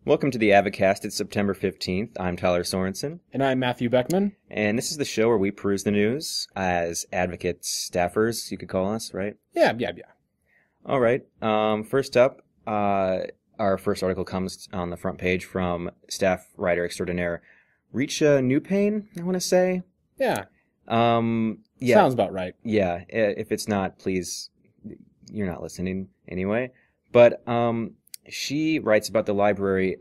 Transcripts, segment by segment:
Welcome to the Advocast. It's September 15th. I'm Tyler Sorensen. And I'm Matthew Beckman. And this is the show where we peruse the news as advocate staffers, you could call us, right? Yeah. All right. First up, our first article comes on the front page from staff writer extraordinaire Richa Newpain, I want to say. Yeah. Yeah. Sounds about right. Yeah. If it's not, please, you're not listening anyway. But she writes about the library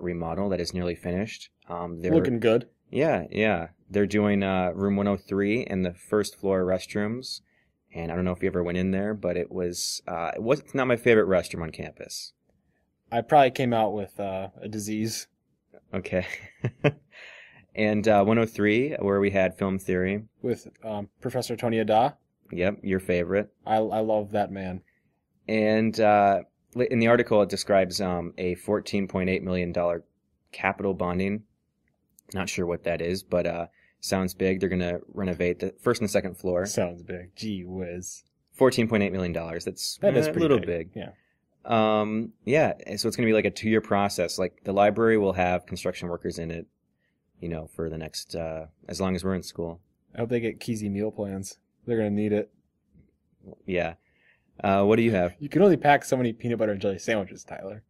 remodel that is nearly finished. They're looking good. Yeah. They're doing room 103 and the first floor restrooms. And I don't know if you ever went in there, but it's not my favorite restroom on campus. I probably came out with a disease. Okay. And 103, where we had film theory. With Professor Tony Ada. Yep, your favorite. I love that man. And in the article, it describes a $14.8 million capital bonding. Not sure what that is, but sounds big. They're going to renovate the first and second floor. Sounds big. Gee whiz. $14.8 million. That is pretty little big. Yeah. Yeah. So it's going to be like a 2-year process. Like the library will have construction workers in it, for the next, as long as we're in school. I hope they get Keezy meal plans. They're going to need it. Yeah. What do you have? You can only pack so many peanut butter and jelly sandwiches, Tyler.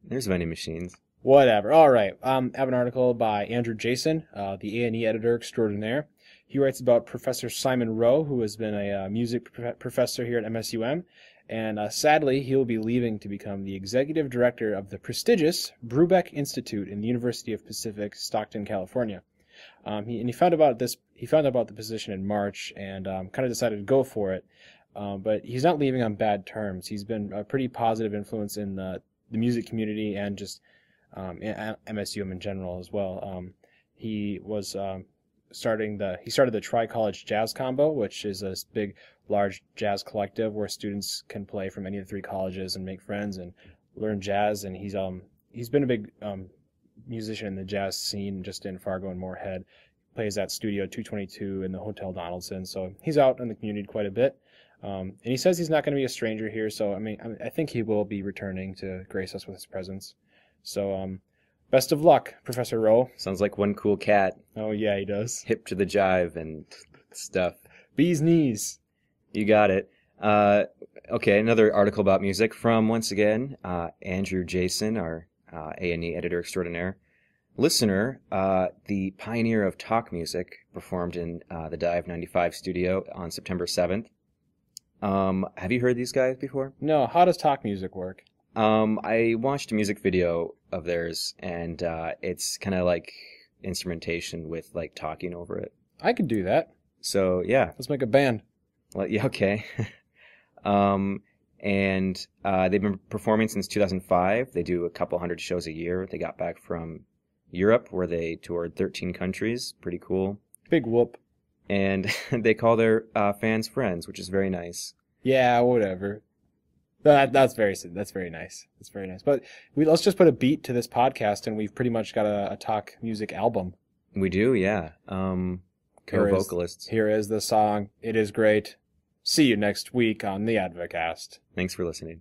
There's vending machines. Whatever. All right. I have an article by Andrew Jason, the A&E editor extraordinaire. He writes about Professor Simon Rowe, who has been a music professor here at MSUM. And sadly, he'll be leaving to become the executive director of the prestigious Brubeck Institute in the University of Pacific, Stockton, California. He found about the position in March and kind of decided to go for it. But he's not leaving on bad terms. He's been a pretty positive influence in the music community and just MSUM in general as well. He was started the Tri-College Jazz Combo, which is a big, large jazz collective where students can play from any of the 3 colleges and make friends and learn jazz. And he's been a big musician in the jazz scene just in Fargo and Moorhead. Plays at Studio 222 in the Hotel Donaldson, so he's out in the community quite a bit. And he says he's not going to be a stranger here, so I think he will be returning to grace us with his presence. So, best of luck, Professor Rowe. Sounds like one cool cat. Oh yeah, he does. Hip to the jive and stuff. Bee's knees. You got it. Okay, another article about music from, once again, Andrew Jason, our A&E editor extraordinaire. Listener, the pioneer of talk music, performed in the Dive 95 studio on September 7th. Have you heard these guys before? No, how does talk music work? I watched a music video of theirs, and it's kind of like instrumentation with like talking over it. I could do that. So, yeah. Let's make a band. Well, yeah, okay. And they've been performing since 2005. They do a couple hundred shows a year. They got back from Europe, where they toured 13 countries. Pretty cool. Big whoop. And they call their fans friends, which is very nice. Yeah, whatever. That's very nice. That's very nice. But let's just put a beat to this podcast, and we've pretty much got a talk music album. We do, yeah. Co-vocalists. Here is the song. It is great. See you next week on the Advocast. Thanks for listening.